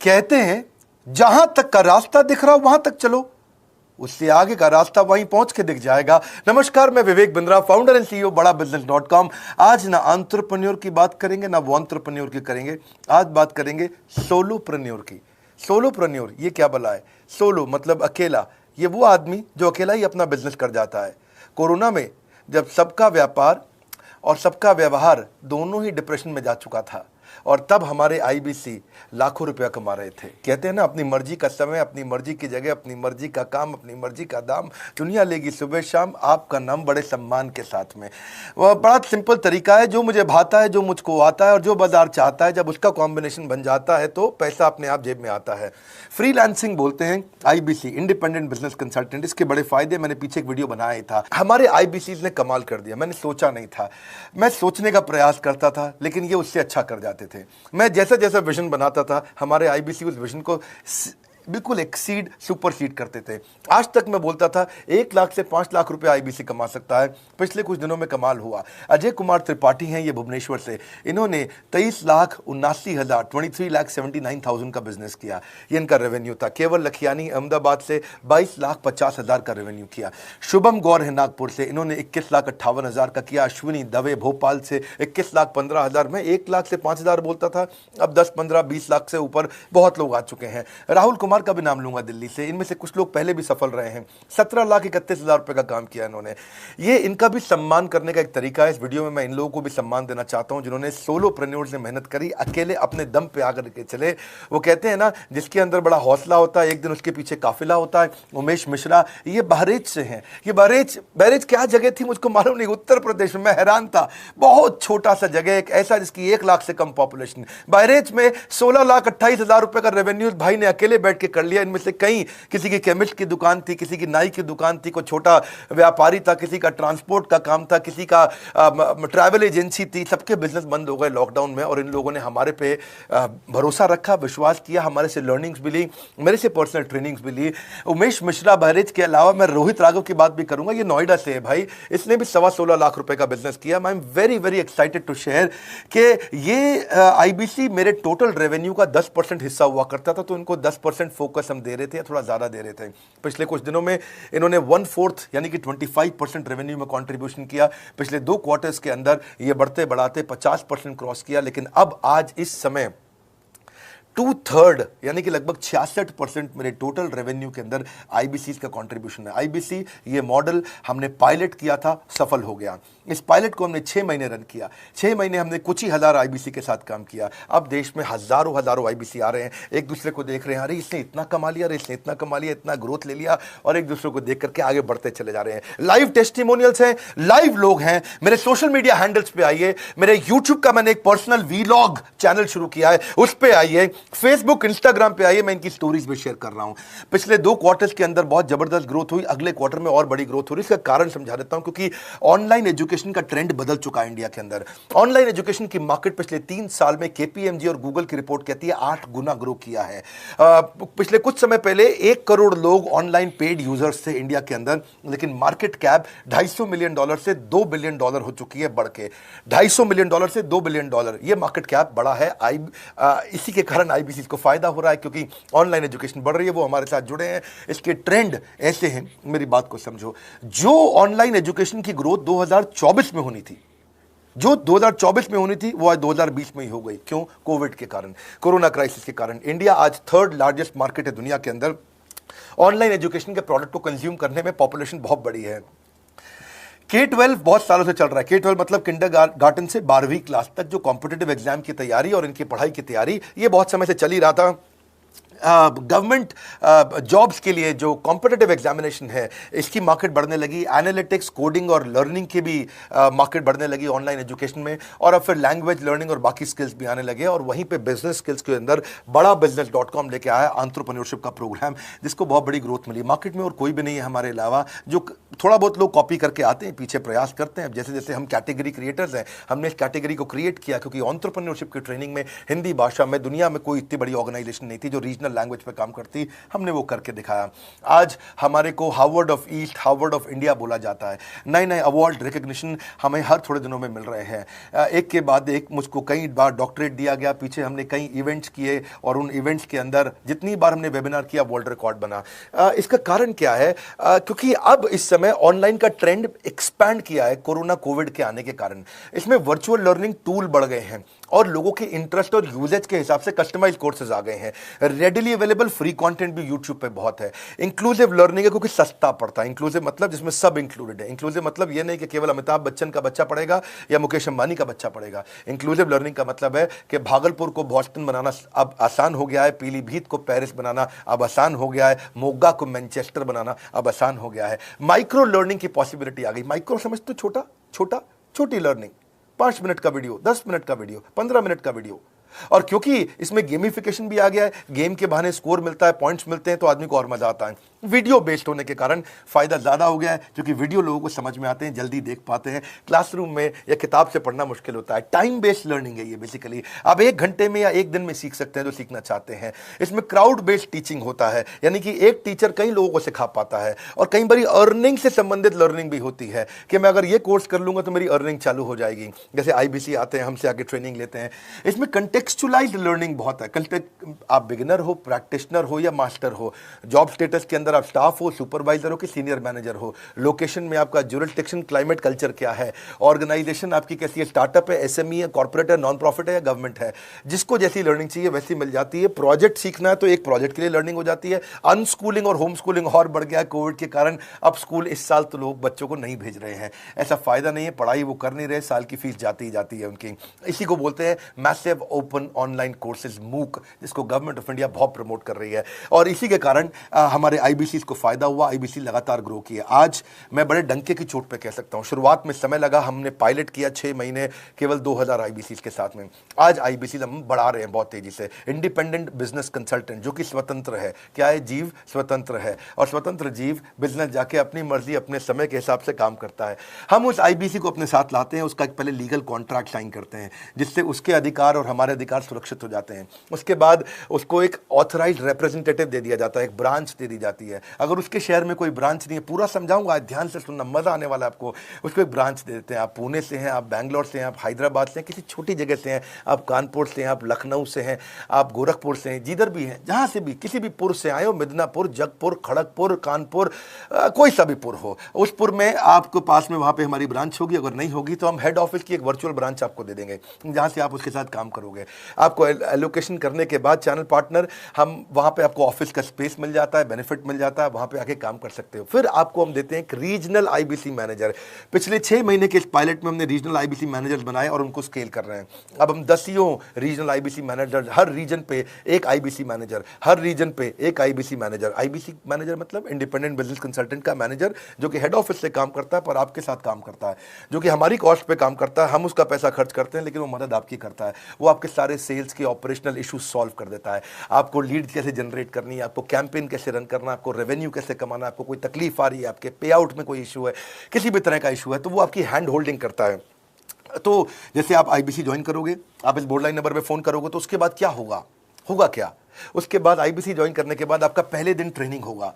कहते हैं जहां तक का रास्ता दिख रहा हो वहां तक चलो, उससे आगे का रास्ता वहीं पहुंच के दिख जाएगा। नमस्कार, मैं Vivek Bindra, founder and CEO बड़ा बिजनेस.com। आज ना एंटरप्रेन्योर की बात करेंगे ना वो एंटरप्रेन्योर की करेंगे, आज बात करेंगे सोलोप्रेन्योर की। सोलोप्रेन्योर ये क्या भला है? सोलो मतलब अकेला, ये वो आदमी जो अकेला ही अपना बिजनेस कर जाता है। कोरोना में जब सबका व्यापार और सबका व्यवहार दोनों ही डिप्रेशन में जा चुका था, और तब हमारे आईबीसी लाखों रुपया कमा रहे थे। कहते हैं ना, अपनी मर्जी का समय, अपनी मर्जी की जगह, अपनी मर्जी का काम, अपनी मर्जी का दाम, दुनिया लेगी सुबह शाम आपका नाम बड़े सम्मान के साथ में। वह बड़ा सिंपल तरीका है, जो मुझे भाता है, जो मुझको आता है और जो बाजार चाहता है, जब उसका कॉम्बिनेशन बन जाता है तो पैसा अपने आप जेब में आता है। फ्रीलांसिंग बोलते हैं आईबीसी, इंडिपेंडेंट बिजनेस कंसल्टेंट। इसके बड़े फायदे मैंने पीछे एक वीडियो बनाया ही था। हमारे आईबीसी ने कमाल कर दिया, मैंने सोचा नहीं था। मैं सोचने का प्रयास करता था लेकिन ये उससे अच्छा कर जाते थे। मैं जैसा जैसा विजन बनाता था, हमारे आईबीसी उस विजन को बिल्कुल एक्सीड सुपरसीड करते थे। आज तक मैं बोलता था 1 लाख से 5 लाख रुपए आईबीसी कमा सकता है। पिछले कुछ दिनों में कमाल हुआ। अजय कुमार त्रिपाठी हैं ये भुवनेश्वर से, इन्होंने 23,79,000 23,79,000 का बिजनेस किया। ये इनका रेवेन्यू था। केवल लखियानी अहमदाबाद से 22,50,000 का रेवेन्यू किया। शुभम गौर है नागपुर से, इन्होंने 21,58,000 का किया। अश्विनी दवे भोपाल से 21,15,000। मैं 1 लाख से 5,000 बोलता था, अब 10, 15, 20 लाख से ऊपर बहुत लोग आ चुके हैं। राहुल कुमार का भी नाम लूंगा दिल्ली से, इनमें से कुछ लोग पहले भी सफल रहे हैं। 17,31,000 रुपए का काम किया इन्होंने। ये इनका भी सम्मान करने का एक तरीका है। इस वीडियो में मैं इन लोगों को भी सम्मान देना चाहता हूं जिन्होंने सोलोप्रेन्योर से मेहनत करी, अकेले अपने दम पे आकर के चले। वो कहते हैं ना, जिसके अंदर बड़ा हौसला होता है एक दिन उसके पीछे काफिला होता है। उमेश मिश्रा ये बहरेच से हैं। ये बहरेच क्या जगह थी मुझको मालूम नहीं, उत्तर प्रदेश में। मैं हैरान था, बहुत छोटा सा जगह, एक ऐसा जिसकी 1 लाख से कम पॉपुलेशन। बहरेच में 16,28,000 रुपए का रेवेन्यू भाई ने अकेले बैठ के कर लिया। इनमें से कई, किसी की केमिस्ट की दुकान थी, किसी की नाई की दुकान थी, कोई छोटा व्यापारी था, किसी का ट्रांसपोर्ट का काम था, किसी का ट्रैवल एजेंसी थी। सबके बिजनेस बंद हो गए लॉकडाउन में, और इन लोगों ने हमारे पे भरोसा रखा, विश्वास किया, हमारे से लर्निंग्स भी ली, मेरे से पर्सनल ट्रेनिंग्स भी ली। उमेश मिश्रा बहरेज के अलावा मैं रोहित राघव की बात भी करूंगा, ये नोएडा से है भाई, इसने भी 16.25 लाख रुपए का बिजनेस किया। I am very very excited to share कि ये आईबीसी मेरे टोटल रेवेन्यू का 10% हिस्सा हुआ करता था, तो इनको 10% फोकस हम दे रहे थे, थोड़ा ज्यादा दे रहे थे। पिछले कुछ दिनों में इन्होंने 1/4 यानी कि 25% रेवेन्यू में कंट्रीब्यूशन किया। पिछले 2 क्वार्टर्स के अंदर ये बढ़ते बढ़ाते 50% क्रॉस किया। लेकिन अब आज इस समय 2/3 यानी कि लगभग 66% मेरे टोटल रेवेन्यू के अंदर आईबीसी का कंट्रीब्यूशन है। आईबीसी ये मॉडल हमने पायलट किया था, सफल हो गया। इस पायलट को हमने 6 महीने रन किया। 6 महीने हमने कुछ ही हजार आईबीसी के साथ काम किया। अब देश में हजारों आईबीसी आ रहे हैं, एक दूसरे को देख रहे हैं, अरे इसने इतना कमा लिया, अरे इसने इतना कमा लिया, इतना ग्रोथ ले लिया, और एक दूसरे को देख करके आगे बढ़ते चले जा रहे हैं। लाइव टेस्टिमोनियल्स हैं, लाइव लोग हैं। मेरे सोशल मीडिया हैंडल्स पे आइए, मेरे यूट्यूब का मैंने एक पर्सनल वीलॉग चैनल शुरू किया है, उस पे आइए, फेसबुक इंस्टाग्राम पे आइए, मैं इनकी स्टोरीज भी शेयर कर रहा हूं। पिछले 2 क्वार्टर्स के अंदर बहुत जबरदस्त ग्रोथ हुई, अगले क्वार्टर में और बड़ी ग्रोथ हो रही है। इसका कारण समझा देता हूं, क्योंकि ऑनलाइन एजुकेशन का ट्रेंड बदल चुका है इंडिया के अंदर। ऑनलाइन एजुकेशन की मार्केट पिछले 3 साल में केपीएमजी और गूगल की रिपोर्ट कहती है 8 गुना ग्रो किया है। पिछले कुछ समय पहले 1 करोड़ लोग ऑनलाइन पेड यूजर्स थे इंडिया के अंदर, लेकिन मार्केट कैप $250 मिलियन से $2 बिलियन हो चुकी है, बढ़ के $250 मिलियन से $2 बिलियन। ये मार्केट कैप बड़ा है। इसी के कारण आईबीसी को फायदा हो रहा है, क्योंकि ऑनलाइन एजुकेशन बढ़ रही है, वो हमारे साथ जुड़े हैं। इसके ट्रेंड ऐसे हैं, मेरी बात को समझो। जो ऑनलाइन एजुकेशन की ग्रोथ 2024 में होनी थी, जो 2024 में होनी थी, वो आज 2020 में ही हो गई। क्यों? कोविड के कारण, कोरोना क्राइसिस के कारण। इंडिया आज 3rd लार्जेस्ट मार्केट है दुनिया के अंदर। ऑनलाइन एजुकेशन के प्रोडक्ट को कंज्यूम करने में पॉपुलेशन बहुत बड़ी है। K-12 बहुत सालों से चल रहा है। K-12 मतलब किंडरगार्टन से 12वीं क्लास तक जो कॉम्पिटिटिव एग्जाम की तैयारी और इनकी पढ़ाई की तैयारी, ये बहुत समय से चल ही रहा था। गवर्नमेंट जॉब्स के लिए जो कॉम्पिटिटिव एग्जामिनेशन है, इसकी मार्केट बढ़ने लगी। एनालिटिक्स, कोडिंग और लर्निंग की भी मार्केट बढ़ने लगी ऑनलाइन एजुकेशन में, और अब फिर लैंग्वेज लर्निंग और बाकी स्किल्स भी आने लगे। और वहीं पे बिजनेस स्किल्स के अंदर बड़ा बिजनेस.com लेके आया एंटरप्रेन्योरशिप का प्रोग्राम, जिसको बहुत बड़ी ग्रोथ मिली मार्केट में, और कोई भी नहीं है हमारे अलावा जो थोड़ा बहुत लोग कॉपी करके आते हैं, पीछे प्रयास करते हैं। जैसे जैसे हम कैटेगरी क्रिएटर्स हैं, हमने इस कैटेगरी को क्रिएट किया क्योंकि एंटरप्रेन्योरशिप की ट्रेनिंग में हिंदी भाषा में दुनिया में कोई इतनी बड़ी ऑर्गेनाइजेशन नहीं थी जो रीजनल लैंग्वेज पे काम करती। हमने वो करके दिखाया। आज हमारे को Harvard of east, Harvard of India बोला जाता है। नए नए अवार्ड रिकग्निशन हमें हर थोड़े दिनों में मिल रहे हैं। एक के बाद एक मुझको कई बार डॉक्टरेट दिया गया। पीछे हमने कई इवेंट्स किए और उन इवेंट्स के अंदर जितनी बार हमने वेबिनार किया वर्ल्ड रिकॉर्ड बना। इसका कारण क्या है? क्योंकि अब इस समय ऑनलाइन का ट्रेंड एक्सपैंड किया है कोरोना कोविड के आने के कारण। इसमें वर्चुअल लर्निंग टूल बढ़ गए हैं और लोगों के इंटरेस्ट और यूजेज के हिसाब से कस्टमाइज कोर्सेज आ गए हैं। रेडिली अवेलेबल फ्री कंटेंट भी यूट्यूब पे बहुत है। इंक्लूसिव लर्निंग है क्योंकि सस्ता पड़ता है। इंक्लूसिव मतलब जिसमें सब इंक्लूडेड है। इंक्लूसिव मतलब ये नहीं कि केवल अमिताभ बच्चन का बच्चा पढ़ेगा या मुकेश अंबानी का बच्चा पढ़ेगा। इंक्लूसिव लर्निंग का मतलब है कि भागलपुर को बॉस्टन बनाना अब आसान हो गया है, पीलीभीत को पेरिस बनाना अब आसान हो गया है, मोगा को मैनचेस्टर बनाना अब आसान हो गया है। माइक्रो लर्निंग की पॉसिबिलिटी आ गई। माइक्रो समझ तो छोटा छोटा, छोटी लर्निंग, 5 मिनट का वीडियो, 10 मिनट का वीडियो, 15 मिनट का वीडियो। और क्योंकि इसमें गेमिफिकेशन भी आ गया है, गेम के बहाने स्कोर मिलता है, पॉइंट्स मिलते हैं, तो आदमी को और मजा आता है। वीडियो बेस्ड होने के कारण फायदा ज्यादा हो गया है क्योंकि वीडियो लोगों को समझ में आते हैं, जल्दी देख पाते हैं। क्लासरूम में या किताब से पढ़ना मुश्किल होता है। टाइम बेस्ड लर्निंग है ये बेसिकली। आप 1 घंटे में या 1 दिन में सीख सकते हैं जो सीखना चाहते हैं। इसमें क्राउड बेस्ड टीचिंग होता है, यानी कि एक टीचर कई लोगों को सिखा पाता है। और कई बार अर्निंग से संबंधित लर्निंग भी होती है कि मैं अगर ये कोर्स कर लूंगा तो मेरी अर्निंग चालू हो जाएगी। जैसे IBC आते हैं, हमसे आगे ट्रेनिंग लेते हैं। इसमें कंटेक्चुअलाइज्ड लर्निंग बहुत है। आप बिगिनर हो, प्रैक्टिशनर हो या मास्टर हो, जॉब स्टेटस के अंदर आप स्टाफ हो, सुपरवाइजर हो कि सीनियर मैनेजर हो, लोकेशन में आपका जुरिस्डिक्शन, क्लाइमेट, कल्चर क्या है, ऑर्गेनाइजेशन आपकी कैसी है, स्टार्टअप है, SME है, कॉर्पोरेट है, नॉन प्रॉफिट है या गवर्नमेंट है, जिसको जैसी लर्निंग चाहिए वैसी मिल जाती है। प्रोजेक्ट सीखना है तो एक प्रोजेक्ट के लिए लर्निंग हो जाती है। अनस्कूलिंग और होम स्कूलिंग और बढ़ गया कोविड के कारण। अब स्कूल इस साल तो लोग बच्चों को नहीं भेज रहे हैं। ऐसा फायदा नहीं है, पढ़ाई वो कर नहीं रहे, साल की फीस जाती ही जाती है उनकी। इसी को बोलते हैं मैसिव ओपन ऑनलाइन कोर्सेज, मूक, जिसको गवर्नमेंट ऑफ इंडिया बहुत प्रमोट कर रही है। और इसी के कारण हमारे IBC को फायदा हुआ। IBC लगातार ग्रो किया। आज मैं बड़े डंके की चोट पे कह सकता हूं, शुरुआत में समय लगा, हमने पायलट किया 6 महीने केवल 2000 IBC के साथ में। आज IBC हम बढ़ा रहे हैं बहुत तेजी से। इंडिपेंडेंट बिजनेस कंसल्टेंट जो कि स्वतंत्र है। क्या है? जीव स्वतंत्र है। और स्वतंत्र जीव बिजनेस जाके अपनी मर्जी अपने समय के हिसाब से काम करता है। हम उस IBC को अपने साथ लाते हैं, उसका एक पहले लीगल कॉन्ट्रैक्ट साइन करते हैं जिससे उसके अधिकार और हमारे अधिकार सुरक्षित हो जाते हैं। उसके बाद उसको एक ऑथराइज्ड रिप्रेजेंटेटिव दे दिया जाता है, एक ब्रांच दे दी जाती है। अगर उसके शहर में कोई ब्रांच नहीं है, पूरा समझाऊंगा, ध्यान से सुनना, मजा आने वाला है आपको। उसको एक ब्रांच दे देते हैं। आप पुणे से हैं, आप बैंगलोर से हैं, आप हैदराबाद से हैं, किसी छोटी जगह से हैं, आप कानपुर से हैं, आप लखनऊ से हैं, आप गोरखपुर से हैं, जिधर भी हैं, जहां से भी, किसी भी पुर से आए हो, मिदनापुर, जगपुर, खड़गपुर, कानपुर, कोई सा भी पुर हो, उस पुर में आपको पास में वहां पे हमारी ब्रांच होगी। अगर नहीं होगी तो हम हेड ऑफिस की एक वर्चुअल ब्रांच आपको दे देंगे जहां से आप उसके साथ काम करोगे। आपको एलोकेशन करने के बाद चैनल पार्टनर, हम वहां पे आपको ऑफिस का स्पेस मिल जाता है, बेनिफिट मिल जाता है, वहां पे आके काम कर सकते हो। फिर आपको हम देते हैं एक रीजनल IBC मैनेजर। पिछले 6 महीने के इस पायलट में हमने रीजनल IBC मैनेजर बनाए और उनको स्केल कर रहे हैं। अब हम 10 रीजनल IBC मैनेजर, हर रीजन पे एक IBC मैनेजर, हर रीजन पे एक IBC मैनेजर। IBC मैनेजर मतलब इंडिपेंडेंट बिजनेस कंसल्टेंट का मैनेजर, जो कि हेड ऑफिस से काम करता है पर आपके साथ काम करता है, जो कि हमारी कॉस्ट पे काम करता है। हम उसका पैसा खर्च करते हैं लेकिन वो मदद आपकी करता है। वो आपके सारे सेल्स के ऑपरेशनल इश्यूज सॉल्व कर देता है। आपको लीड कैसे जनरेट करनी है, आपको कैंपेन कैसे रन करना है, आपको रेवेन्यू कैसे कमाना है, आपको कोई तकलीफ आ रही है, आपके पे आउट में कोई इशू है, किसी भी तरह का इशू है, तो वो आपकी हैंड होल्डिंग करता है। तो जैसे आप IBC ज्वाइन करोगे, आप इस बोर्ड लाइन नंबर पे फोन करोगे, तो उसके बाद क्या होगा? होगा क्या? उसके बाद IBC ज्वाइन करने के बाद आपका पहले दिन ट्रेनिंग होगा।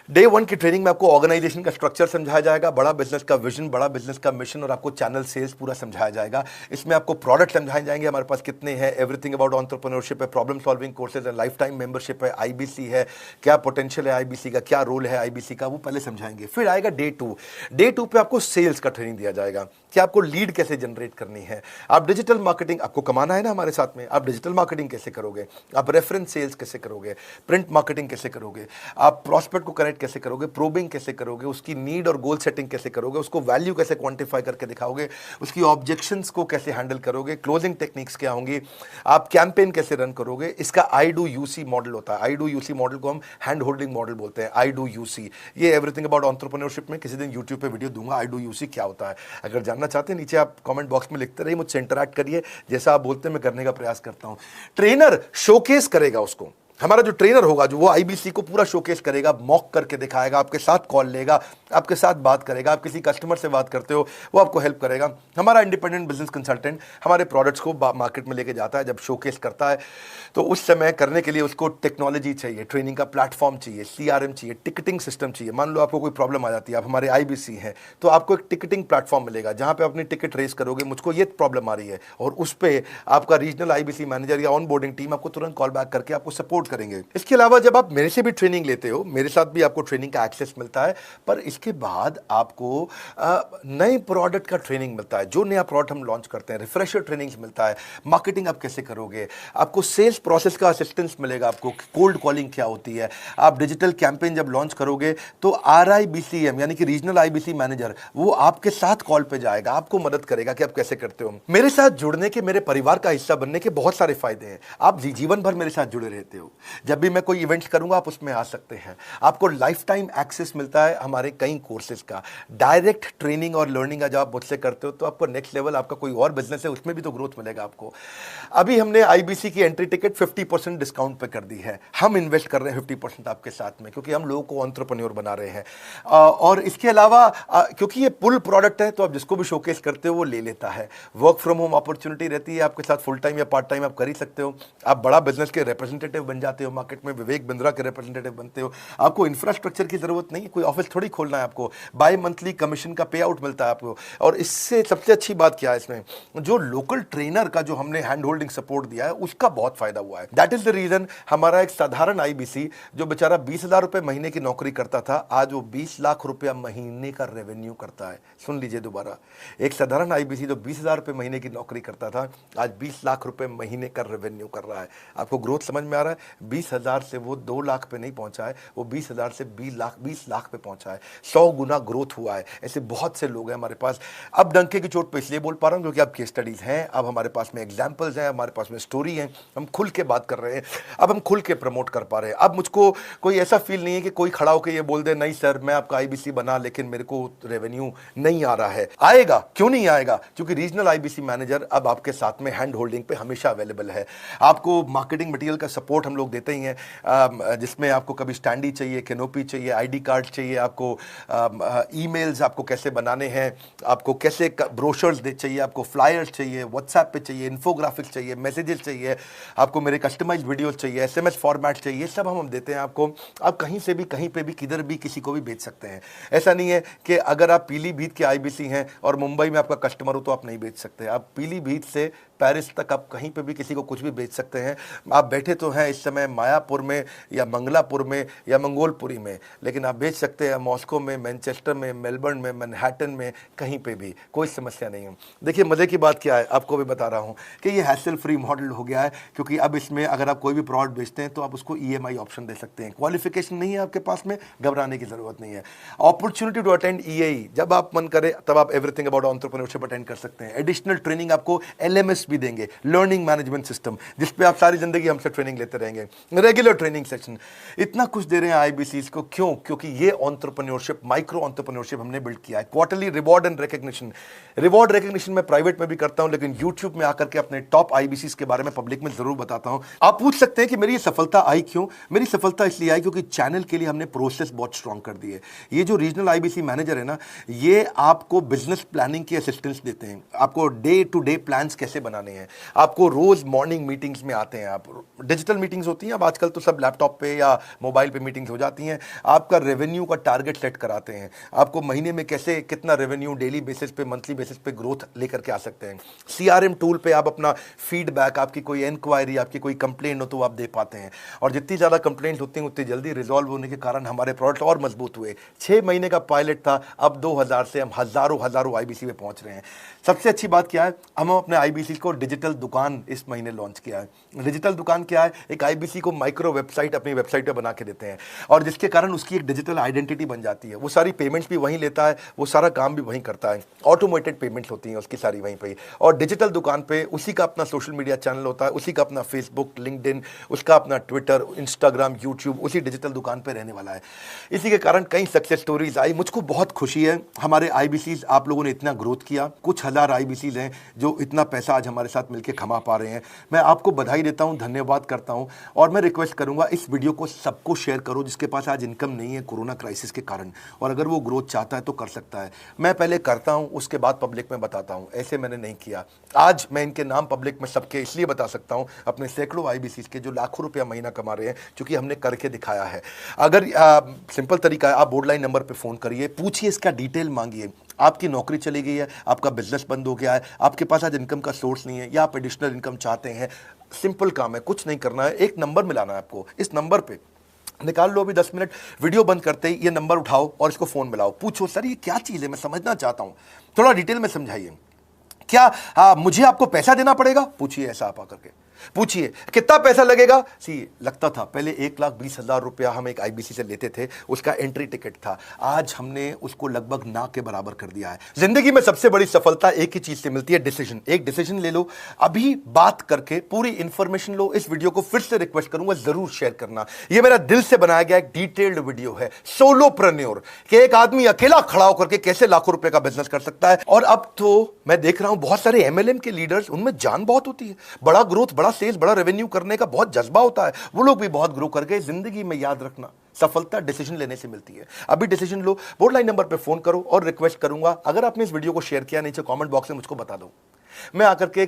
डे 1 की ट्रेनिंग में आपको ऑर्गेनाइजेशन का स्ट्रक्चर समझाया जाएगा, बड़ा बिजनेस का विजन, बड़ा बिजनेस का मिशन, और आपको चैनल सेल्स पूरा समझाया जाएगा। इसमें आपको प्रोडक्ट समझाए जाएंगे, हमारे पास कितने हैं, एवरीथिंग अबाउट एंटरप्रेन्योरशिप है, प्रॉब्लम सॉल्विंग कोर्सेज है, लाइफ टाइम मेंबरशिप है, IBC है, क्या पोटेंशियल है IBC का, क्या रोल है IBC का, वो पहले समझाएंगे। फिर आएगा डे 2। डे 2 पे आपको सेल्स का ट्रेनिंग दिया जाएगा कि आपको लीड कैसे जनरेट करनी है। आप डिजिटल मार्केटिंग, आपको कमाना है ना हमारे साथ में, आप डिजिटल मार्केटिंग कैसे करोगे, आप रेफरेंस सेल्स कैसे करोगे, प्रिंट मार्केटिंग कैसे करोगे, आप प्रॉस्पेक्ट को कनेक्ट कैसे करोगे, प्रोबिंग कैसे करोगे, उसकी नीड और गोल सेटिंग कैसे करोगे, उसको वैल्यू कैसे क्वांटिफाई करके दिखाओगे, उसकी ऑब्जेक्शंस को कैसे हैंडल करोगे, क्लोजिंग टेक्निक्स क्या होंगी, आप कैंपेन कैसे रन करोगे। इसका I do UC मॉडल होता है। I do UC मॉडल को हम हैंड होल्डिंग मॉडल बोलते हैं। I do UC, ये एवरीथिंग अबाउट एंटरप्रेन्योरशिप में किसी दिन यूट्यूब पे वीडियो दूंगा। I do UC क्या होता है, अगर जानना चाहते हैं नीचे आप कमेंट बॉक्स में लिखते रहिए, मुझसे इंटरैक्ट करिए, जैसा आप बोलते हैं मैं करने का प्रयास करता हूं। ट्रेनर शोकेस करेगा उसको हमारा जो ट्रेनर होगा जो वो आईबीसी को पूरा शोकेस करेगा, मॉक करके दिखाएगा, आपके साथ कॉल लेगा, आपके साथ बात करेगा, आप किसी कस्टमर से बात करते हो वो आपको हेल्प करेगा। हमारा इंडिपेंडेंट बिजनेस कंसल्टेंट हमारे प्रोडक्ट्स को मार्केट में लेके जाता है, जब शोकेस करता है तो उस समय करने के लिए उसको टेक्नोलॉजी चाहिए, ट्रेनिंग का प्लेटफॉर्म चाहिए, सीआरएम चाहिए, टिकटिंग सिस्टम चाहिए। मान लो आपको कोई प्रॉब्लम आ जाती है, आप हमारे आईबीसी हैं, तो आपको एक टिकटिंग प्लेटफॉर्म मिलेगा जहां पे अपनी टिकट रेस करोगे, मुझको ये प्रॉब्लम आ रही है, और उस पर आपका रीजनल आईबीसी मैनेजर या ऑन बोर्डिंग टीम आपको तुरंत कॉल बैक करके आपको सपोर्ट करेंगे। इसके अलावा जब आप मेरे से भी ट्रेनिंग लेते हो, मेरे साथ भी आपको ट्रेनिंग का एक्सेस मिलता है, पर इसके बाद आपको नए प्रोडक्ट का ट्रेनिंग मिलता है। जो नया प्रोडक्ट हम लॉन्च करते हैं, रिफ्रेशर ट्रेनिंग्स मिलता है, मार्केटिंग आप कैसे करोगे, आपको सेल्स प्रोसेस का असिस्टेंस मिलेगा, आपको कोल्ड कॉलिंग क्या होती है, आप डिजिटल कैंपेन जब लॉन्च करोगे तो आरआईबीसीएम यानी कि रीजनल आईबीसी मैनेजर वो आपके साथ कॉल पे जाएगा, आपको मदद करेगा कि आप कैसे करते हो। मेरे साथ जुड़ने के, मेरे परिवार का हिस्सा बनने के बहुत सारे फायदे हैं। आप जीवन भर मेरे साथ जुड़े रहते हो, जब भी मैं कोई इवेंट्स करूंगा आप उसमें आ सकते हैं। आपको लाइफ टाइम एक्सेस मिलता है हमारे कई कोर्सेज का, डायरेक्ट ट्रेनिंग और लर्निंग जब आप मुझसे करते हो तो आपको नेक्स्ट लेवल, आपका कोई और बिजनेस है उसमें भी तो ग्रोथ मिलेगा आपको। अभी हमने आईबीसी की एंट्री टिकट 50% डिस्काउंट पे कर दी है। हम इन्वेस्ट कर रहे हैं 50% आपके साथ में, क्योंकि हम लोगों को एंटरप्रेन्योर बना रहे हैं। और इसके अलावा क्योंकि ये पुल प्रोडक्ट है तो आप जिसको भी शोकेस करते हो वो ले लेता है। वर्क फ्रॉम होम अपॉर्चुनिटी रहती है आपके साथ, फुल टाइम या पार्ट टाइम आप कर ही सकते हो। आप बड़ा बिजनेस के रिप्रेजेंटेटिव बन जाते हो, मार्केट में विवेक बिंद्रा के रिप्रेजेंटेटिव बनते हो। आपको इंफ्रास्ट्रक्चर की जरूरत नहीं है, कोई ऑफिस थोड़ी खोलना है आपको, बाय मंथली कमीशन का पे आउट मिलता है आपको। और इससे सबसे अच्छी बात क्या है, इसमें जो लोकल ट्रेनर का जो हमने हैंड होल्डिंग सपोर्ट दिया है उसका बहुत फायदा हुआ है। दैट इज द रीजन हमारा एक साधारण आईबीसी जो बेचारा 20,000 रुपए महीने की नौकरी करता था, आज वो 20 लाख रुपया महीने का रेवेन्यू करता है। सुन लीजिए दोबारा, एक साधारण आईबीसी जो 20,000 रुपए महीने की नौकरी करता था, आज 20 लाख रुपए महीने का रेवेन्यू कर रहा है। आपको ग्रोथ समझ में आ रहा है? 20,000 से वो 2 लाख पे नहीं पहुंचा है, वो 20,000 से 20 लाख पे पहुंचा है। 100 गुना ग्रोथ हुआ है। ऐसे बहुत से लोग हैं हमारे पास। अब डंके की चोट पे इसलिए बोल पा रहा हूं क्योंकि अब केस स्टडीज हैं, अब हमारे पास में एग्जांपल्स हैं, हमारे पास में स्टोरी है, हम खुल के बात कर रहे हैं, अब हम खुल के प्रमोट कर पा रहे हैं। अब मुझको कोई ऐसा फील नहीं है कि कोई खड़ा होकर ये बोल दे नहीं सर मैं आपका आईबीसी बना लेकिन मेरे को रेवेन्यू नहीं आ रहा है। आएगा, क्यों नहीं आएगा? क्योंकि रीजनल आईबीसी मैनेजर अब आपके साथ में हैंड होल्डिंग पे हमेशा अवेलेबल है। आपको मार्केटिंग मटेरियल का सपोर्ट हम लोग देते ही हैं, जिसमें आपको कभी स्टैंडी चाहिए, कैनोपी चाहिए, आईडी कार्ड चाहिए, आपको ईमेल्स आपको कैसे बनाने हैं, आपको कैसे ब्रोशर्स चाहिए, आपको फ्लायर्स चाहिए, व्हाट्सएप पे चाहिए, इन्फोग्राफिक्स चाहिए, मैसेजेस चाहिए, आपको मेरे कस्टमाइज वीडियोस चाहिए, एसएमएस फॉर्मेट चाहिए, सब हम देते हैं आपको। आप कहीं से भी, कहीं पे भी, किधर भी, किसी को भी बेच सकते हैं। ऐसा नहीं है कि अगर आप पीलीभीत के आईबीसी हैं और मुंबई में आपका कस्टमर हो तो आप नहीं बेच सकते। आप पीलीभीत से पेरिस तक आप कहीं पे भी किसी को कुछ भी बेच सकते हैं। आप बैठे तो हैं इस समय मायापुर में या मंगलापुर में या मंगोलपुरी में, लेकिन आप बेच सकते हैं मॉस्को में, मैनचेस्टर में, मेलबर्न में, मैनहट्टन में, कहीं पे भी, कोई समस्या नहीं है। देखिए मजे की बात क्या है, आपको भी बता रहा हूँ कि ये हैसल फ्री मॉडल हो गया है, क्योंकि अब इसमें अगर आप कोई भी प्रोडक्ट बेचते हैं तो आप उसको ईएमआई ऑप्शन दे सकते हैं। क्वालिफिकेशन नहीं है आपके पास में, घबराने की जरूरत नहीं है। अपॉर्चुनिटी टू अटेंड ईएई, जब आप मन करे तब आप एवरीथिंग अबाउट एंटरप्रेन्योरशिप अटेंड कर सकते हैं। एडिशनल ट्रेनिंग आपको एलएमएस भी देंगे, लर्निंग मैनेजमेंट सिस्टम, जिस पे आप सारी जिंदगी हमसे ट्रेनिंग लेते रहेंगे, रेगुलर ट्रेनिंग सेशन, इतना कुछ दे रहे हैं आईबीसीज को। क्यों? क्योंकि ये एंटरप्रेन्योरशिप, माइक्रो एंटरप्रेन्योरशिप हमने बिल्ड किया है। Quarterly reward and recognition, reward recognition मैं प्राइवेट में भी करता हूं, लेकिन यूट्यूब में आकर के अपने टॉप आईबीसीज के बारे में पब्लिक में जरूर बताता हूं। आप पूछ सकते हैं कि मेरी ये सफलता आई क्यों? मेरी सफलता इसलिए आई क्योंकि चैनल के लिए हमने प्रोसेस बहुत स्ट्रांग कर दी है। ये जो रीजनल आईबीसी मैनेजर है ना, ये आपको बिजनेस प्लानिंग की असिस्टेंस देते हैं, आपको डे टू डे प्लान्स कैसे बनाने हैं, आपको रोज मॉर्निंग मीटिंग्स में आते हैं। आप डिजिटल मीटिंग्स होती हैं, अब आजकल तो सब लैपटॉप पे या मोबाइल पे मीटिंग्स हो जाती हैं। आपका रेवेन्यू का टारगेट सेट कराते हैं, आपको महीने में कैसे कितना रेवेन्यू डेली बेसिस पे, मंथली बेसिस पे ग्रोथ लेकर के आ सकते हैं। सीआरएम टूल पे आप अपना फीडबैक, आपकी कोई इंक्वायरी, आपकी कोई कंप्लेंट हो तो आप दे पाते हैं, और जितनी ज़्यादा कंप्लेंट होती हैं उतनी जल्दी रिजॉल्व होने के कारण हमारे प्रोडक्ट और मजबूत हुए। 6 महीने का पायलट था, अब 2000 से हम हजारों आईबीसी में पहुंच रहे हैं। सबसे अच्छी बात क्या है, हम अपने आईबीसी को डिजिटल दुकान इस महीने लॉन्च किया है। डिजिटल दुकान क्या है? एक आईबीसी को माइक्रो वेबसाइट अपनी वेबसाइट पे बना के देते हैं, और जिसके कारण उसकी एक डिजिटल आइडेंटिटी बन जाती है। वो सारी पेमेंट्स भी वहीं लेता है, वो सारा काम भी वहीं करता है, ऑटोमेटेड पेमेंट्स होती हैं उसकी सारी वहीं पे। और डिजिटल दुकान पे उसी का अपना सोशल मीडिया चैनल होता है, उसी का अपना फेसबुक, लिंक्डइन, उसका अपना ट्विटर, इंस्टाग्राम, यूट्यूब उसी डिजिटल दुकान पे रहने वाला है। इसी के कारण कई सक्सेस स्टोरीज आई। मुझको बहुत खुशी है, हमारे आईबीसीज आप लोगों ने इतना ग्रोथ किया। कुछ हजार आईबीसीज हैं जो इतना पैसा आज हमारे हमारे साथ मिलकर कमा पा रहे हैं। मैं आपको बधाई देता हूं, धन्यवाद करता हूं और मैं रिक्वेस्ट करूंगा इस वीडियो को सबको शेयर करो जिसके पास आज इनकम नहीं है कोरोना क्राइसिस के कारण, और अगर वो ग्रोथ चाहता है तो कर सकता है। मैं पहले करता हूं, उसके बाद पब्लिक में बताता हूं, ऐसे मैंने नहीं किया। आज मैं इनके नाम पब्लिक में सबके इसलिए बता सकता हूं, अपने सैकड़ों IBCs के जो लाखों रुपया महीना कमा रहे हैं, क्योंकि हमने करके दिखाया है। अगर सिंपल तरीका है, आप बोर्ड लाइन नंबर पर फोन करिए, पूछिए, इसका डिटेल मांगिए। आपकी नौकरी चली गई है, आपका बिजनेस बंद हो गया है, आपके पास आज इनकम का सोर्स नहीं है, या आप एडिशनल इनकम चाहते हैं, सिंपल काम है, कुछ नहीं करना है, एक नंबर मिलाना है आपको। इस नंबर पे निकाल लो अभी 10 मिनट, वीडियो बंद करते ही ये नंबर उठाओ और इसको फोन मिलाओ, पूछो सर ये क्या चीज़ है, मैं समझना चाहता हूँ, थोड़ा डिटेल में समझाइए। क्या मुझे आपको पैसा देना पड़ेगा? पूछिए, ऐसा आप आकर के पूछिए। कितना पैसा लगेगा? लगता था पहले 1,20,000 रुपया हम एक IBC से लेते थे, उसका एंट्री टिकट था, आज हमने उसको लगभग ना के बराबर कर दिया है। जिंदगी में सबसे बड़ी सफलता एक ही चीज से मिलती है, डिसीजन। एक डिसीजन ले लो, अभी बात करके पूरी इंफॉर्मेशन लो। इस वीडियो को फिर से रिक्वेस्ट करूंगा जरूर शेयर करना। यह मेरा दिल से बनाया गया एक डिटेल्ड वीडियो है, सोलोप्रेन्योर, कि एक आदमी अकेला खड़ा होकर के कैसे लाखों रुपए का बिजनेस कर सकता है। और अब तो मैं देख रहा हूं बहुत सारे MLM के लीडर्स, उनमें जान बहुत होती है, बड़ा ग्रोथ, बड़ा सेल्स, बड़ा रेवेन्यू करने का बहुत जज्बा होता है, वो लोग भी बहुत ग्रो कर गए। जिंदगी में याद रखना, सफलता डिसीजन लेने से मिलती है। अभी डिसीजन लो, बोर्ड लाइन नंबर पे फोन करो और रिक्वेस्ट करूंगा, अगर आपने इस वीडियो को शेयर किया, नीचे कमेंट बॉक्स में मुझको बता दो। मैं आकर के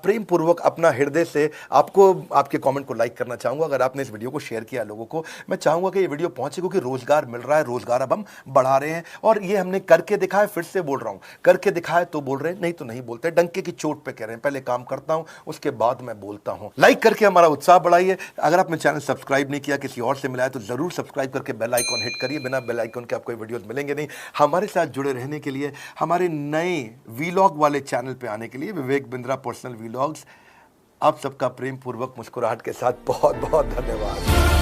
प्रेम पूर्वक अपना हृदय से आपको आपके कमेंट को लाइक करना चाहूंगा। अगर आपने इस वीडियो को शेयर किया लोगों को, मैं चाहूंगा कि ये वीडियो पहुंचे, क्योंकि रोजगार मिल रहा है, रोजगार अब हम बढ़ा रहे हैं और ये हमने करके दिखाया। फिर से बोल रहा हूं, करके दिखाया तो बोल रहे हैं, नहीं तो नहीं बोलते, डंके की चोट पे कह रहे हैं। पहले काम करता हूं, उसके बाद मैं बोलता हूं। लाइक करके हमारा उत्साह बढ़ाइए। अगर आपने चैनल सब्सक्राइब नहीं किया, किसी और से मिला है, तो जरूर सब्सक्राइब करके बेल आइकॉन हिट करिए। बिना बेल आइकॉन के आपको वीडियोस मिलेंगे नहीं। हमारे साथ जुड़े रहने के लिए, हमारे नए वीलॉग वाले चैनल पे आने के लिए, विवेक बिंद्रा पर्सनल वीलॉग्स, आप सबका प्रेम पूर्वक मुस्कुराहट के साथ बहुत बहुत धन्यवाद।